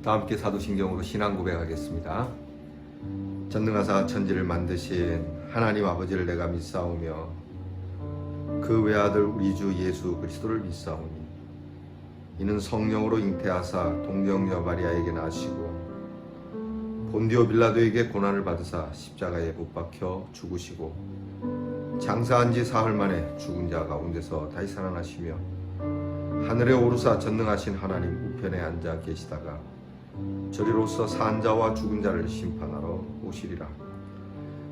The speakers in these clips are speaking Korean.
다 함께 사도신경으로 신앙 고백하겠습니다. 전능하사 천지를 만드신 하나님 아버지를 내가 믿사오며 그 외아들 우리 주 예수 그리스도를 믿사오니 이는 성령으로 잉태하사 동정녀 마리아에게 나시고 본디오 빌라도에게 고난을 받으사 십자가에 못 박혀 죽으시고 장사한 지 사흘 만에 죽은 자 가운데서 다시 살아나시며 하늘에 오르사 전능하신 하나님 우편에 앉아 계시다가 저리로서 산 자와 죽은 자를 심판하러 오시리라.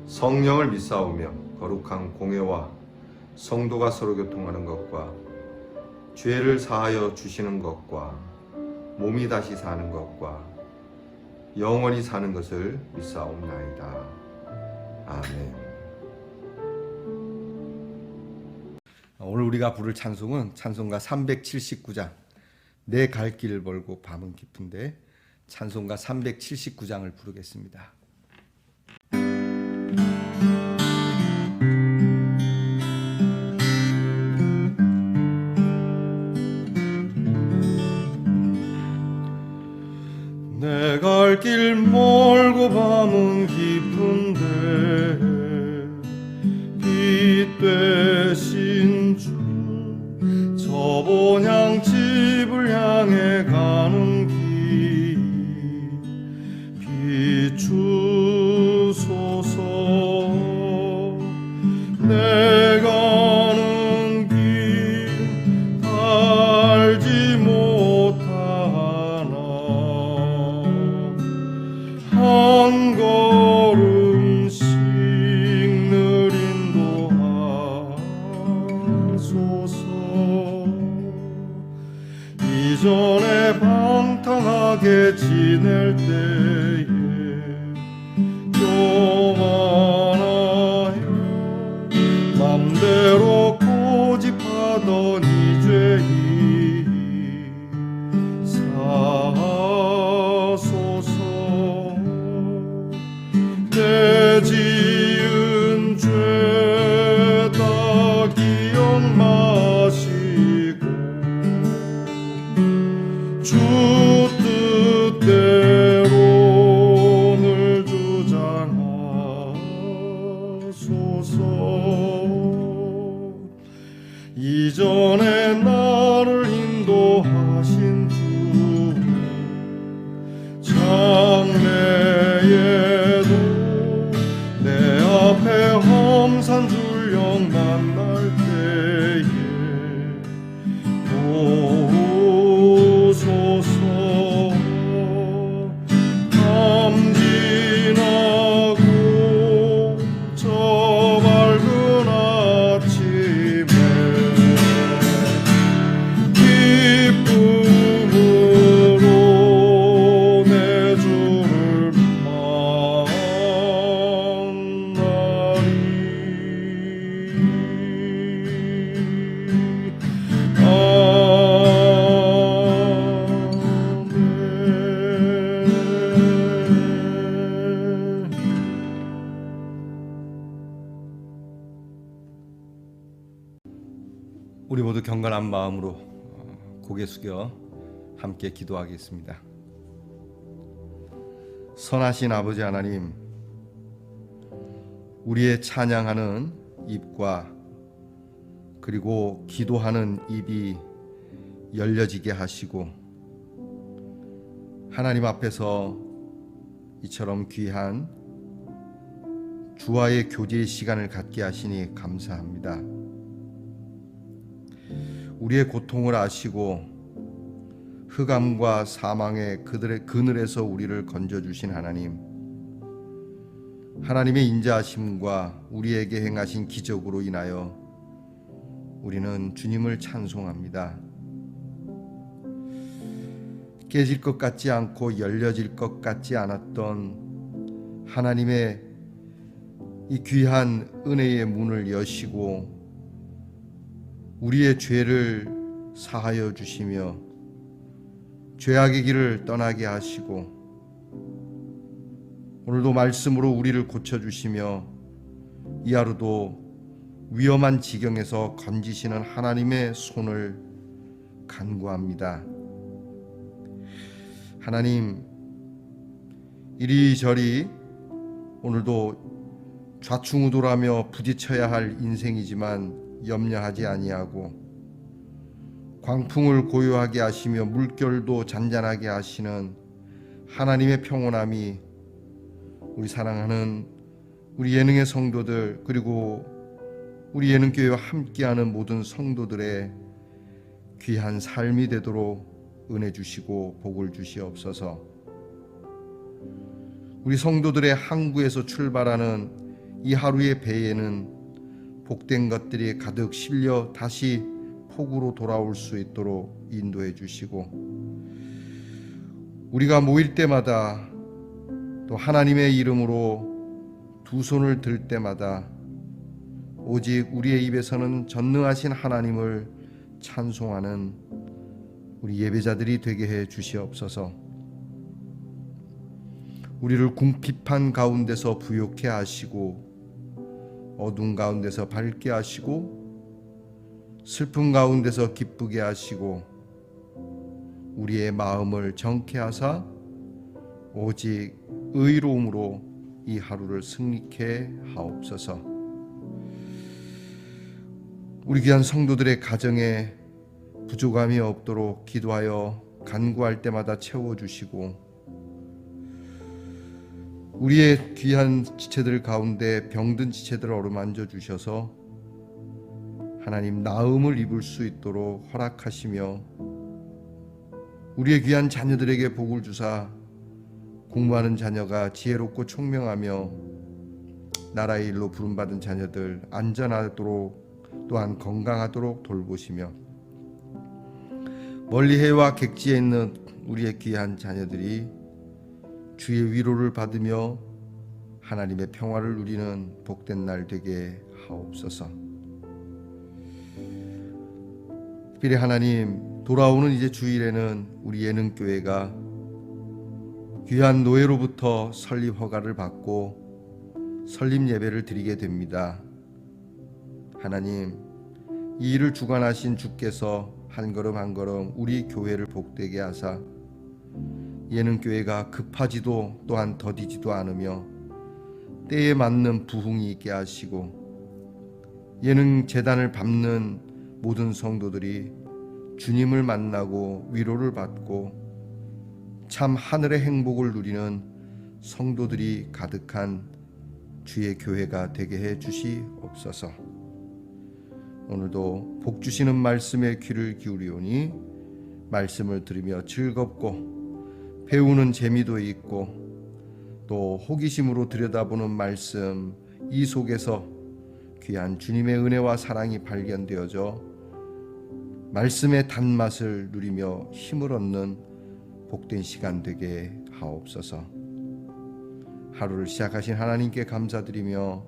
성령을 믿사오며 거룩한 공회와 성도가 서로 교통하는 것과 죄를 사하여 주시는 것과 몸이 다시 사는 것과 영원히 사는 것을 믿사옵나이다. 아멘. 오늘 우리가 부를 찬송은 찬송가 379장 내 갈 길 멀고 밤은 깊은데 찬송가 379장을 부르겠습니다. 내 갈 길 멀고 밤은 깊은데 빛 되신 주 저 본향 집을 향해 가는 길 비추소서. 내 가는 길 알지 못하나 한 걸음씩 늘 인도하소서. 이전에 방탕하게 지낼 때에 교만하여 맘대로 고집하던 이 죄이 사하소서. 내 지은 죄 다 기억 마시고 주 뜻대로 늘 주장하소서. 이전에 나를 인도하신 주 장래에도 내 앞에 험산 줄령 만날 때에 도우소서. 밤 지나고 저 밝은 아침에 기쁨으로 내 주를 우리 모두 경건한 마음으로 고개 숙여 함께 기도하겠습니다. 선하신 아버지 하나님, 우리의 찬양하는 입과 그리고 기도하는 입이 열려지게 하시고 하나님 앞에서 이처럼 귀한 주와의 교제의 시간을 갖게 하시니 감사합니다. 우리의 고통을 아시고 흑암과 사망의 그들의 그늘에서 우리를 건져주신 하나님, 하나님의 인자하심과 우리에게 행하신 기적으로 인하여 우리는 주님을 찬송합니다. 깨질 것 같지 않고 열려질 것 같지 않았던 하나님의 이 귀한 은혜의 문을 여시고 우리의 죄를 사하여 주시며 죄악의 길을 떠나게 하시고 오늘도 말씀으로 우리를 고쳐주시며 이 하루도 위험한 지경에서 건지시는 하나님의 손을 간구합니다. 하나님, 이리저리 오늘도 좌충우돌하며 부딪혀야 할 인생이지만 염려하지 아니하고 광풍을 고요하게 하시며 물결도 잔잔하게 하시는 하나님의 평온함이 우리 사랑하는 우리 예능의 성도들, 그리고 우리 예능교회와 함께하는 모든 성도들의 귀한 삶이 되도록 은혜 주시고 복을 주시옵소서. 우리 성도들의 항구에서 출발하는 이 하루의 배에는 복된 것들이 가득 실려 다시 폭우로 돌아올 수 있도록 인도해 주시고, 우리가 모일 때마다 또 하나님의 이름으로 두 손을 들 때마다 오직 우리의 입에서는 전능하신 하나님을 찬송하는 우리 예배자들이 되게 해 주시옵소서. 우리를 궁핍한 가운데서 부욕해 하시고 어두운 가운데서 밝게 하시고 슬픔 가운데서 기쁘게 하시고 우리의 마음을 정케 하사 오직 의로움으로 이 하루를 승리케 하옵소서. 우리 귀한 성도들의 가정에 부족함이 없도록 기도하여 간구할 때마다 채워주시고, 우리의 귀한 지체들 가운데 병든 지체들을 어루만져 주셔서 하나님 나음을 입을 수 있도록 허락하시며, 우리의 귀한 자녀들에게 복을 주사 공부하는 자녀가 지혜롭고 총명하며 나라의 일로 부름받은 자녀들 안전하도록 또한 건강하도록 돌보시며, 멀리 해와 객지에 있는 우리의 귀한 자녀들이 주의 위로를 받으며 하나님의 평화를 누리는 복된 날 되게 하옵소서. 특별히 하나님, 돌아오는 이제 주일에는 우리 예능교회가 귀한 노예로부터 설립 허가를 받고 설립 예배를 드리게 됩니다. 하나님, 이 일을 주관하신 주께서 한 걸음 한 걸음 우리 교회를 복되게 하사 예능교회가 급하지도 또한 더디지도 않으며 때에 맞는 부흥이 있게 하시고, 예능재단을 밟는 모든 성도들이 주님을 만나고 위로를 받고 참 하늘의 행복을 누리는 성도들이 가득한 주의 교회가 되게 해 주시옵소서. 오늘도 복 주시는 말씀에 귀를 기울이오니 말씀을 들으며 즐겁고 배우는 재미도 있고 또 호기심으로 들여다보는 말씀, 이 속에서 귀한 주님의 은혜와 사랑이 발견되어져 말씀의 단맛을 누리며 힘을 얻는 복된 시간 되게 하옵소서. 하루를 시작하신 하나님께 감사드리며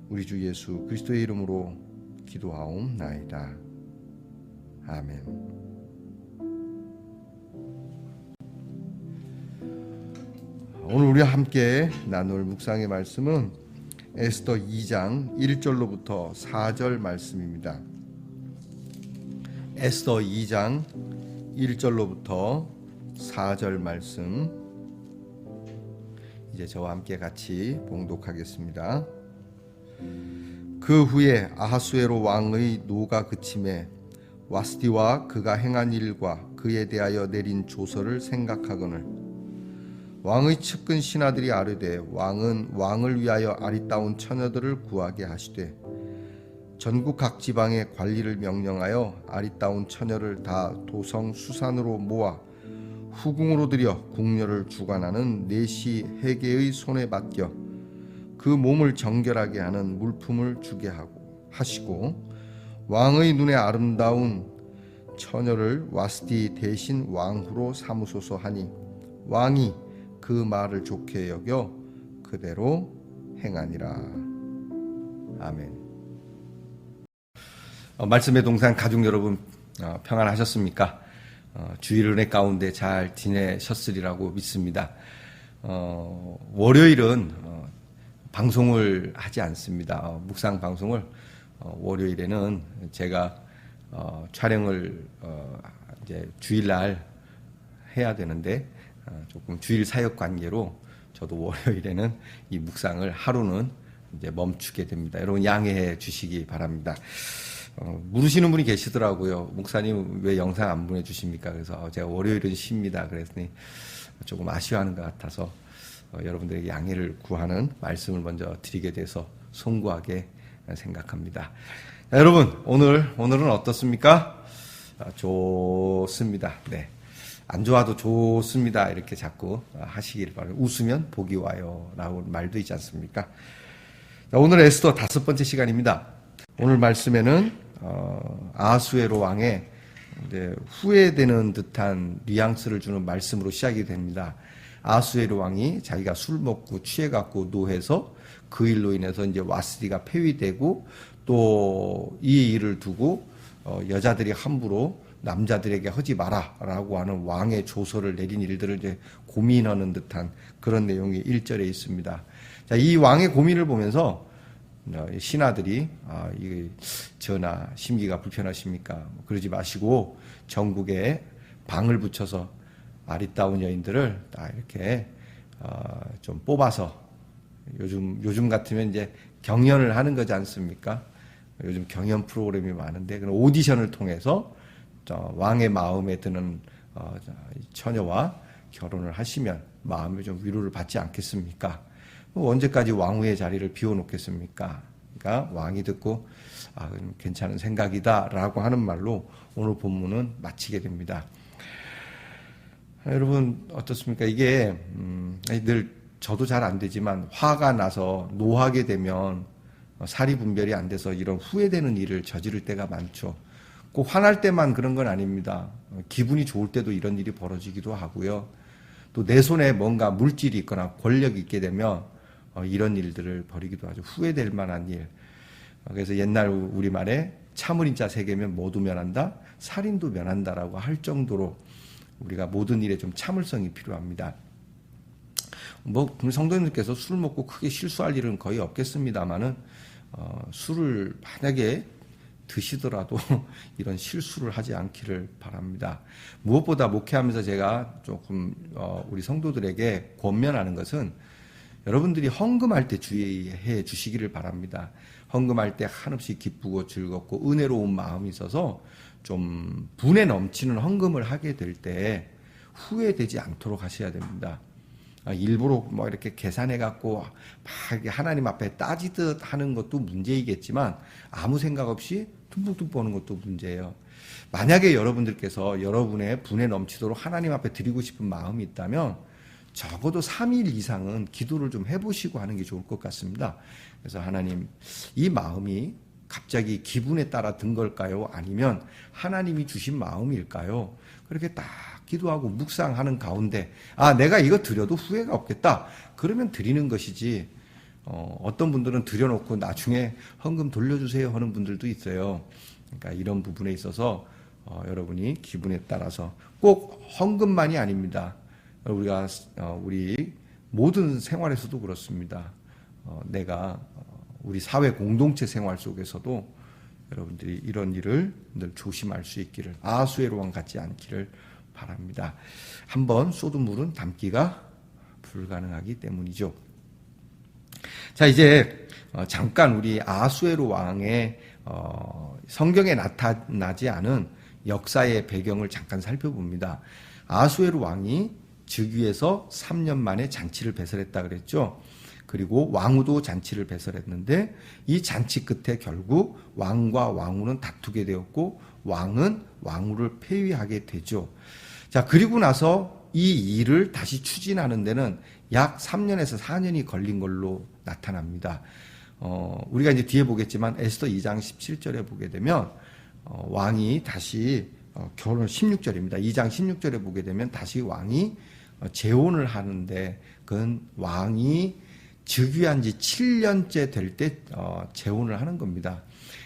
우리 주 예수 그리스도의 이름으로 기도하옵나이다. 아멘. 오늘 우리와 함께 나눌 묵상의 말씀은 에스더 2장 1절로부터 4절 말씀입니다. 에스더 2장 1절로부터 4절 말씀, 이제 저와 함께 같이 봉독하겠습니다. 그 후에 아하수에로 왕의 노가 그침에 와스디와 그가 행한 일과 그에 대하여 내린 조서를 생각하거늘 왕의 측근 신하들이 아뢰되 왕은 왕을 위하여 아리따운 처녀들을 구하게 하시되 전국 각 지방의 관리를 명령하여 아리따운 처녀를 다 도성 수산으로 모아 후궁으로 들여 궁녀를 주관하는 내시 해계의 손에 맡겨 그 몸을 정결하게 하는 물품을 주게 하시고 왕의 눈에 아름다운 처녀를 와스디 대신 왕후로 삼으소서 하니 왕이 그 말을 좋게 여겨 그대로 행하니라. 아멘. 말씀의 동산 가족 여러분, 평안하셨습니까? 주일 은혜 가운데 잘 지내셨으리라고 믿습니다. 월요일은 방송을 하지 않습니다. 묵상 방송을 월요일에는 제가 촬영을 이제 주일날 해야 되는데 조금 주일 사역 관계로 저도 월요일에는 이 묵상을 하루는 이제 멈추게 됩니다. 여러분 양해해 주시기 바랍니다. 물으시는 분이 계시더라고요. 목사님 왜 영상 안 보내주십니까? 그래서 제가 월요일은 쉽니다. 그랬더니 조금 아쉬워하는 것 같아서 여러분들에게 양해를 구하는 말씀을 먼저 드리게 돼서 송구하게 생각합니다. 자, 여러분 오늘은 어떻습니까? 좋습니다. 네. 안 좋아도 좋습니다. 이렇게 자꾸 하시길 바랍니다. 웃으면 복이 와요. 라고 말도 있지 않습니까? 자, 오늘 에스더 5번째 시간입니다. 오늘 말씀에는 아하수에로 왕의 이제 후회되는 듯한 뉘앙스를 주는 말씀으로 시작이 됩니다. 아하수에로 왕이 자기가 술 먹고 취해갖고 노해서 그 일로 인해서 이제 와스디가 폐위되고 또 이 일을 두고 여자들이 함부로 남자들에게 하지 마라라고 하는 왕의 조서를 내린 일들을 이제 고민하는 듯한 그런 내용이 1절에 있습니다. 자, 이 왕의 고민을 보면서 신하들이 이게 전하 심기가 불편하십니까? 그러지 마시고 전국에 방을 붙여서 아리따운 여인들을 다 이렇게 좀 뽑아서 요즘 같으면 이제 경연을 하는 거지 않습니까? 요즘 경연 프로그램이 많은데 그런 오디션을 통해서 왕의 마음에 드는 처녀와 결혼을 하시면 마음에 좀 위로를 받지 않겠습니까? 언제까지 왕후의 자리를 비워놓겠습니까? 그러니까 왕이 듣고 괜찮은 생각이다라고 하는 말로 오늘 본문은 마치게 됩니다. 여러분 어떻습니까? 이게 늘 저도 잘 안 되지만 화가 나서 노하게 되면 사리 분별이 안 돼서 이런 후회되는 일을 저지를 때가 많죠. 꼭 화날 때만 그런 건 아닙니다. 기분이 좋을 때도 이런 일이 벌어지기도 하고요. 또 내 손에 뭔가 물질이 있거나 권력이 있게 되면 이런 일들을 벌이기도 하죠. 후회될 만한 일. 그래서 옛날 우리말에 참을인 자 3개면 모두 면한다, 살인도 면한다라고 할 정도로 우리가 모든 일에 좀 참을성이 필요합니다. 성도님들께서 술 먹고 크게 실수할 일은 거의 없겠습니다만은 술을 만약에 드시더라도 이런 실수를 하지 않기를 바랍니다. 무엇보다 목회하면서 제가 조금 우리 성도들에게 권면하는 것은 여러분들이 헌금할 때 주의해 주시기를 바랍니다. 헌금할 때 한없이 기쁘고 즐겁고 은혜로운 마음이 있어서 좀 분에 넘치는 헌금을 하게 될 때 후회되지 않도록 하셔야 됩니다. 일부러 이렇게 계산해갖고 막 하나님 앞에 따지듯 하는 것도 문제이겠지만 아무 생각 없이 듬뿍듬뿍 하는 것도 문제예요. 만약에 여러분들께서 여러분의 분에 넘치도록 하나님 앞에 드리고 싶은 마음이 있다면 적어도 3일 이상은 기도를 좀 해보시고 하는 게 좋을 것 같습니다. 그래서 하나님, 이 마음이 갑자기 기분에 따라 든 걸까요? 아니면 하나님이 주신 마음일까요? 그렇게 딱 기도하고 묵상하는 가운데 내가 이거 드려도 후회가 없겠다. 그러면 드리는 것이지 어떤 분들은 드려놓고 나중에 헌금 돌려주세요 하는 분들도 있어요. 그러니까 이런 부분에 있어서 여러분이 기분에 따라서 꼭 헌금만이 아닙니다. 우리 모든 생활에서도 그렇습니다. 내가 우리 사회 공동체 생활 속에서도 여러분들이 이런 일을 늘 조심할 수 있기를, 아하수에로 왕 같지 않기를 바랍니다. 한번 쏟은 물은 담기가 불가능하기 때문이죠. 자, 이제 잠깐 우리 아하수에로 왕의 성경에 나타나지 않은 역사의 배경을 잠깐 살펴봅니다. 아하수에로 왕이 즉위해서 3년 만에 잔치를 배설했다 그랬죠. 그리고 왕후도 잔치를 배설했는데 이 잔치 끝에 결국 왕과 왕후는 다투게 되었고 왕은 왕후를 폐위하게 되죠. 자, 그리고 나서 이 일을 다시 추진하는 데는 약 3년에서 4년이 걸린 걸로 나타납니다. 우리가 이제 뒤에 보겠지만 에스더 2장 17절에 보게 되면 왕이 다시 결혼 16절입니다. 2장 16절에 보게 되면 다시 왕이 재혼을 하는데 그건 왕이 즉위한 지 7년째 될 때 재혼을 하는 겁니다.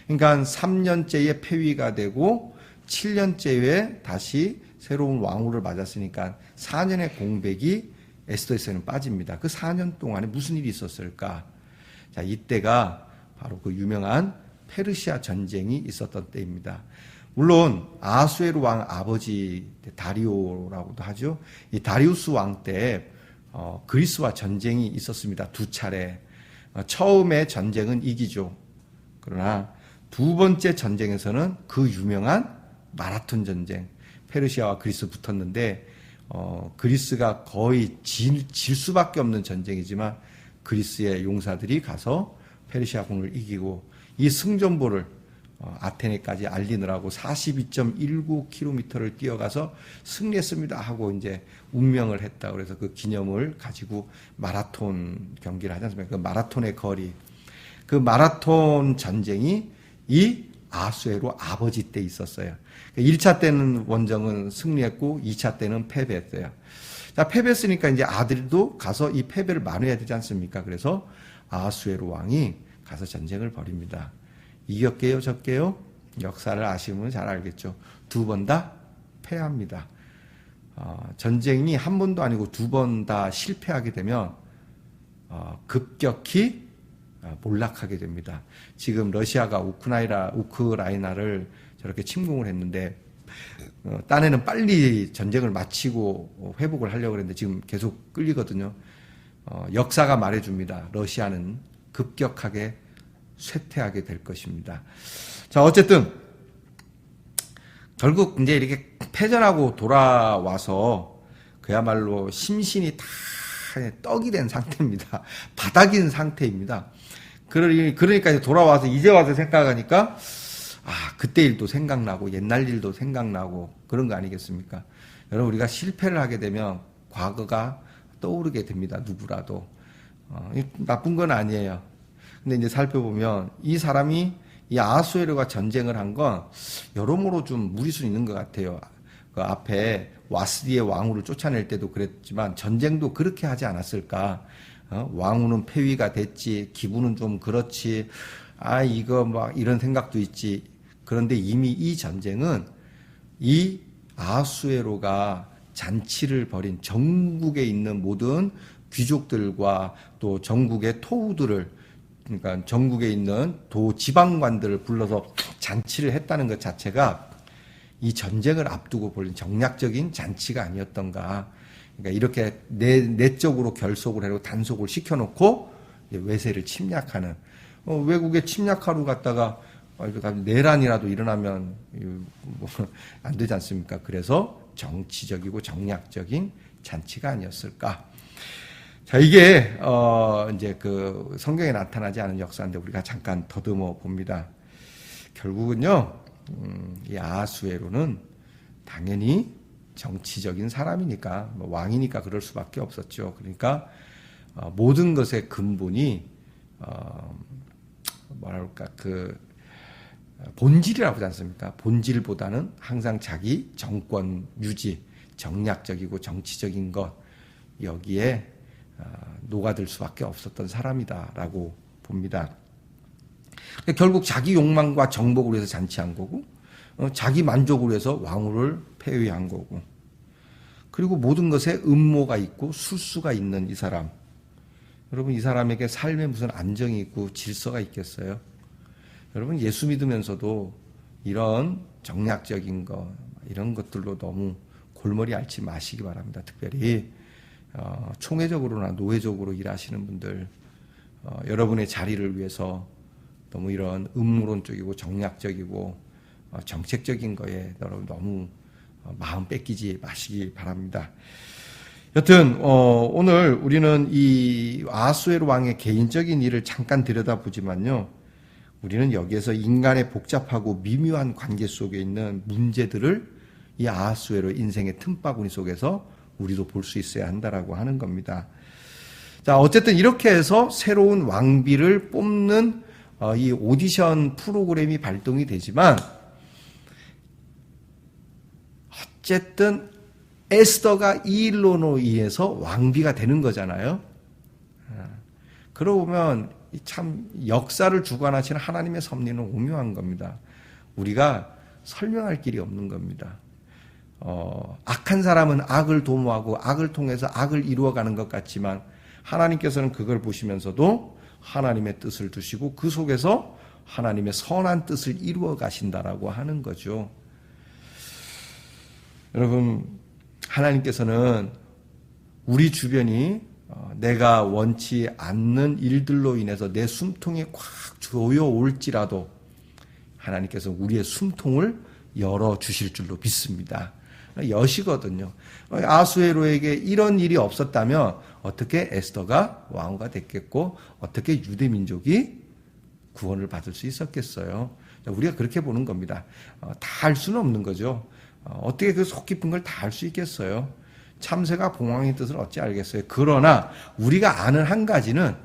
그러니까 3년째에 폐위가 되고 7년째에 다시 새로운 왕후를 맞았으니까 4년의 공백이 에스더에서는 빠집니다. 그 4년 동안에 무슨 일이 있었을까? 자, 이때가 바로 그 유명한 페르시아 전쟁이 있었던 때입니다. 물론 아하수에로 왕 아버지 다리오라고도 하죠. 이 다리우스 왕 때 그리스와 전쟁이 있었습니다. 두 차례. 처음에 전쟁은 이기죠. 그러나 두 번째 전쟁에서는 그 유명한 마라톤 전쟁, 페르시아와 그리스 붙었는데 그리스가 거의 질 수밖에 없는 전쟁이지만 그리스의 용사들이 가서 페르시아군을 이기고 이 승전보를 아테네까지 알리느라고 42.19km를 뛰어가서 승리했습니다 하고 이제 운명을 했다. 그래서 그 기념을 가지고 마라톤 경기를 하지 않습니까? 그 마라톤의 거리. 그 마라톤 전쟁이 이 아하수에로 아버지 때 있었어요. 1차 때는 원정은 승리했고 2차 때는 패배했어요. 자, 패배했으니까 이제 아들도 가서 이 패배를 만회해야 되지 않습니까? 그래서 아하수에로 왕이 가서 전쟁을 벌입니다. 이겼게요, 졌게요? 역사를 아시면 잘 알겠죠. 두 번 다 패합니다. 전쟁이 한 번도 아니고 두 번 다 실패하게 되면 급격히 몰락하게 됩니다. 지금 러시아가 우크라이나를 저렇게 침공을 했는데 딴에는 빨리 전쟁을 마치고 회복을 하려고 했는데 지금 계속 끌리거든요. 역사가 말해줍니다. 러시아는 급격하게 쇠퇴하게 될 것입니다. 자, 어쨌든 결국 이제 이렇게 패전하고 돌아와서 그야말로 심신이 다 떡이 된 상태입니다. 바닥인 상태입니다. 그러니까 이제 돌아와서 이제 와서 생각하니까 그때 일도 생각나고 옛날 일도 생각나고 그런 거 아니겠습니까? 여러분, 우리가 실패를 하게 되면 과거가 떠오르게 됩니다. 누구라도. 나쁜 건 아니에요. 근데 이제 살펴보면 이 사람이 이 아하수에로가 전쟁을 한 건 여러모로 좀 무리수 있는 것 같아요. 그 앞에 와스디의 왕후를 쫓아낼 때도 그랬지만 전쟁도 그렇게 하지 않았을까? 왕후는 폐위가 됐지, 기분은 좀 그렇지, 이거 막 이런 생각도 있지. 그런데 이미 이 전쟁은 이 아하수에로가 잔치를 벌인 전국에 있는 모든 귀족들과 또 전국의 토우들을, 그러니까 전국에 있는 도 지방관들을 불러서 잔치를 했다는 것 자체가 이 전쟁을 앞두고 벌인 정략적인 잔치가 아니었던가. 그러니까 이렇게 내적으로 결속을 하고 단속을 시켜놓고 외세를 침략하는, 외국에 침략하러 갔다가 내란이라도 일어나면 안 되지 않습니까? 그래서 정치적이고 정략적인 잔치가 아니었을까? 자, 이게 이제 그 성경에 나타나지 않은 역사인데 우리가 잠깐 더듬어 봅니다. 결국은요, 이 아하수에로는 당연히 정치적인 사람이니까, 왕이니까 그럴 수밖에 없었죠. 그러니까 모든 것의 근본이 뭐랄까, 그 본질이라고 하지 않습니까? 본질보다는 항상 자기 정권 유지, 정략적이고 정치적인 것, 여기에 녹아들 수밖에 없었던 사람이다라고 봅니다. 결국 자기 욕망과 정복을 위해서 잔치한 거고, 자기 만족을 위해서 왕후를 폐위한 거고, 그리고 모든 것에 음모가 있고 술수가 있는 이 사람. 여러분, 이 사람에게 삶에 무슨 안정이 있고 질서가 있겠어요? 여러분, 예수 믿으면서도 이런 정략적인 거, 이런 것들로 너무 골머리 앓지 마시기 바랍니다. 특별히 총회적으로나 노회적으로 일하시는 분들, 여러분의 자리를 위해서 너무 이런 음모론적이고 정략적이고 정책적인 거에 여러분 너무 마음 뺏기지 마시기 바랍니다. 여튼 오늘 우리는 이 아하수에로 왕의 개인적인 일을 잠깐 들여다보지만요, 우리는 여기에서 인간의 복잡하고 미묘한 관계 속에 있는 문제들을 이 아하수에로 인생의 틈바구니 속에서 우리도 볼 수 있어야 한다라고 하는 겁니다. 자, 어쨌든 이렇게 해서 새로운 왕비를 뽑는 이 오디션 프로그램이 발동이 되지만, 어쨌든 에스더가 이 일로 인해서 왕비가 되는 거잖아요. 그러고 보면 참 역사를 주관하시는 하나님의 섭리는 오묘한 겁니다. 우리가 설명할 길이 없는 겁니다. 악한 사람은 악을 도모하고 악을 통해서 악을 이루어가는 것 같지만 하나님께서는 그걸 보시면서도 하나님의 뜻을 두시고 그 속에서 하나님의 선한 뜻을 이루어 가신다라고 하는 거죠. 여러분, 하나님께서는 우리 주변이 내가 원치 않는 일들로 인해서 내 숨통이 꽉 조여올지라도 하나님께서 우리의 숨통을 열어주실 줄로 믿습니다. 여시거든요. 아수에로에게 이런 일이 없었다면 어떻게 에스더가 왕후가 됐겠고 어떻게 유대민족이 구원을 받을 수 있었겠어요. 우리가 그렇게 보는 겁니다. 다 할 수는 없는 거죠. 어떻게 그 속 깊은 걸 다 알 수 있겠어요. 참새가 봉황의 뜻을 어찌 알겠어요. 그러나 우리가 아는 한 가지는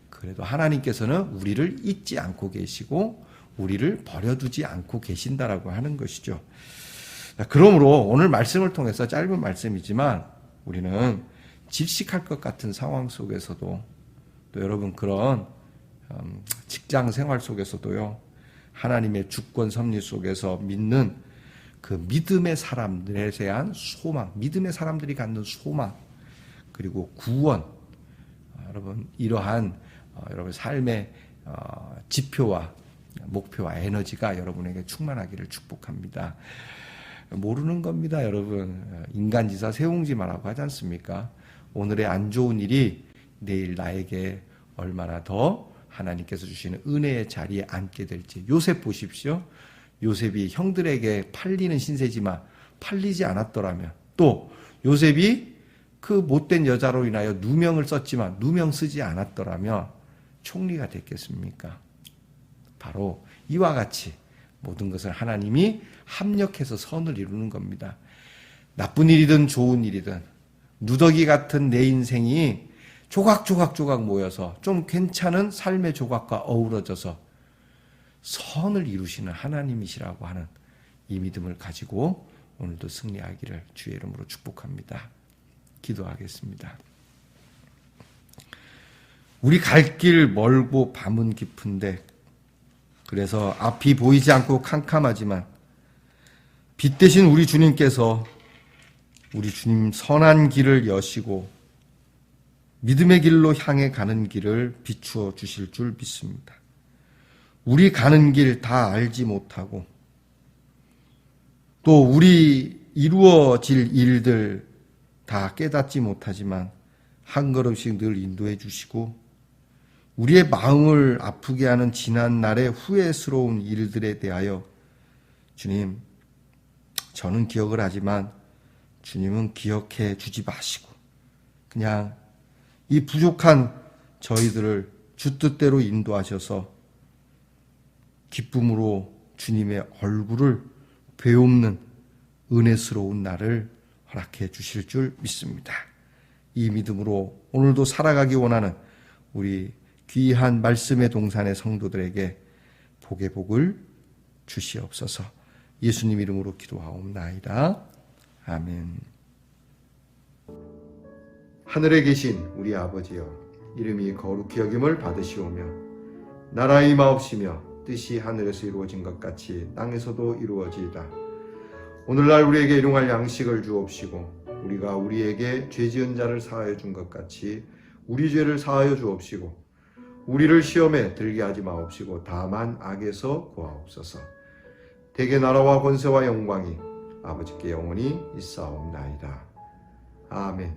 그래도 하나님께서는 우리를 잊지 않고 계시고 우리를 버려두지 않고 계신다라고 하는 것이죠. 그러므로 오늘 말씀을 통해서 짧은 말씀이지만 우리는 질식할 것 같은 상황 속에서도 또 여러분 그런 직장 생활 속에서도요. 하나님의 주권 섭리 속에서 믿는 그 믿음의 사람들에 대한 소망, 믿음의 사람들이 갖는 소망, 그리고 구원, 여러분 이러한 여러분 삶의 지표와 목표와 에너지가 여러분에게 충만하기를 축복합니다. 모르는 겁니다, 여러분. 인간지사 세웅지마라고 하지 않습니까? 오늘의 안 좋은 일이 내일 나에게 얼마나 더 하나님께서 주시는 은혜의 자리에 앉게 될지. 요셉 보십시오. 요셉이 형들에게 팔리는 신세지만 팔리지 않았더라면, 또 요셉이 그 못된 여자로 인하여 누명을 썼지만 누명 쓰지 않았더라면 총리가 됐겠습니까? 바로 이와 같이 모든 것을 하나님이 합력해서 선을 이루는 겁니다. 나쁜 일이든 좋은 일이든 누더기 같은 내 인생이 조각조각 모여서 좀 괜찮은 삶의 조각과 어우러져서 선을 이루시는 하나님이시라고 하는 이 믿음을 가지고 오늘도 승리하기를 주의 이름으로 축복합니다. 기도하겠습니다. 우리 갈 길 멀고 밤은 깊은데 그래서 앞이 보이지 않고 캄캄하지만 빛 대신 우리 주님께서 우리 주님 선한 길을 여시고 믿음의 길로 향해 가는 길을 비추어 주실 줄 믿습니다. 우리 가는 길 다 알지 못하고 또 우리 이루어질 일들 다 깨닫지 못하지만 한 걸음씩 늘 인도해 주시고 우리의 마음을 아프게 하는 지난 날의 후회스러운 일들에 대하여 주님, 저는 기억을 하지만 주님은 기억해 주지 마시고 그냥 이 부족한 저희들을 주 뜻대로 인도하셔서 기쁨으로 주님의 얼굴을 배움는 은혜스러운 날을 허락해 주실 줄 믿습니다. 이 믿음으로 오늘도 살아가기 원하는 우리 귀한 말씀의 동산의 성도들에게 복의 복을 주시옵소서. 예수님 이름으로 기도하옵나이다. 아멘. 하늘에 계신 우리 아버지여, 이름이 거룩히 여김을 받으시오며 나라의 임하옵시며 뜻이 하늘에서 이루어진 것 같이 땅에서도 이루어지이다. 오늘날 우리에게 일용할 양식을 주옵시고 우리가 우리에게 죄 지은 자를 사하여 준 것 같이 우리 죄를 사하여 주옵시고 우리를 시험에 들게 하지 마옵시고 다만 악에서 구하옵소서. 대개 나라와 권세와 영광이 아버지께 영원히 있사옵나이다. 아멘.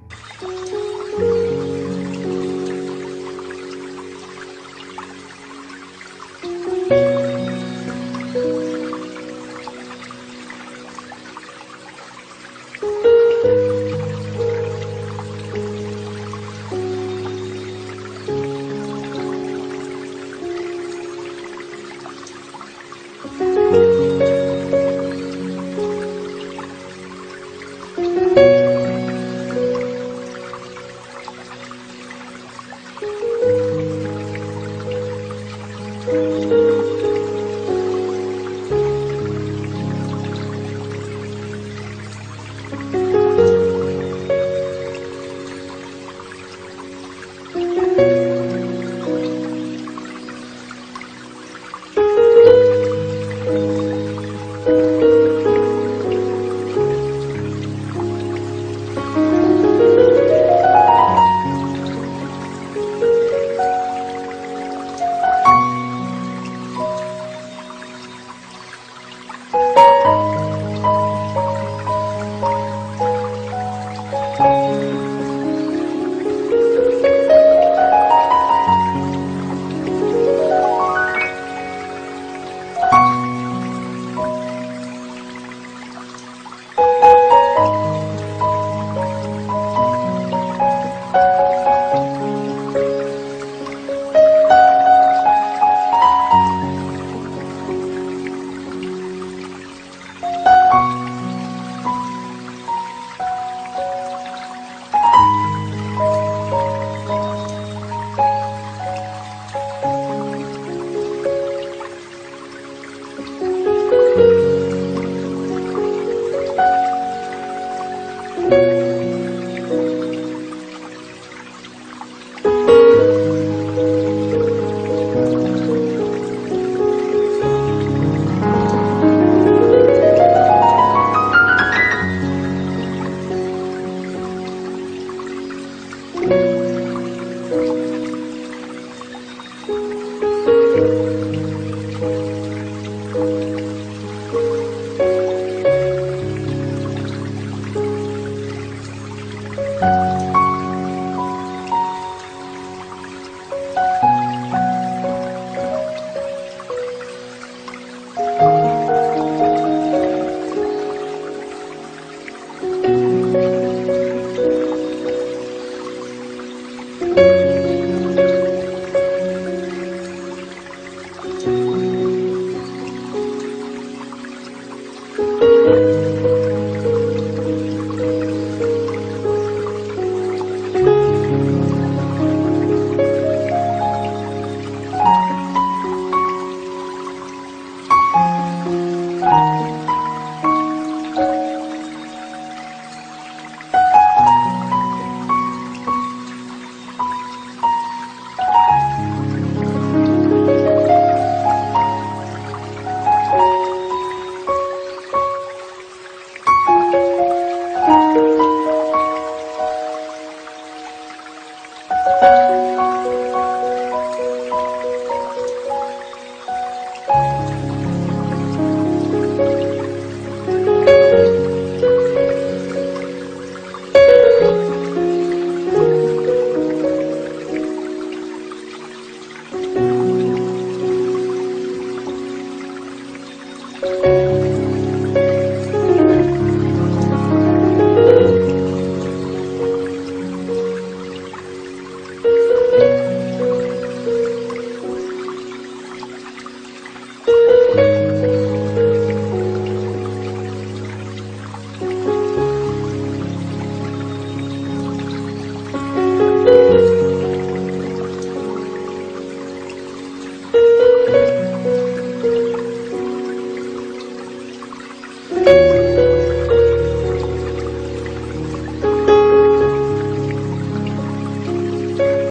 우리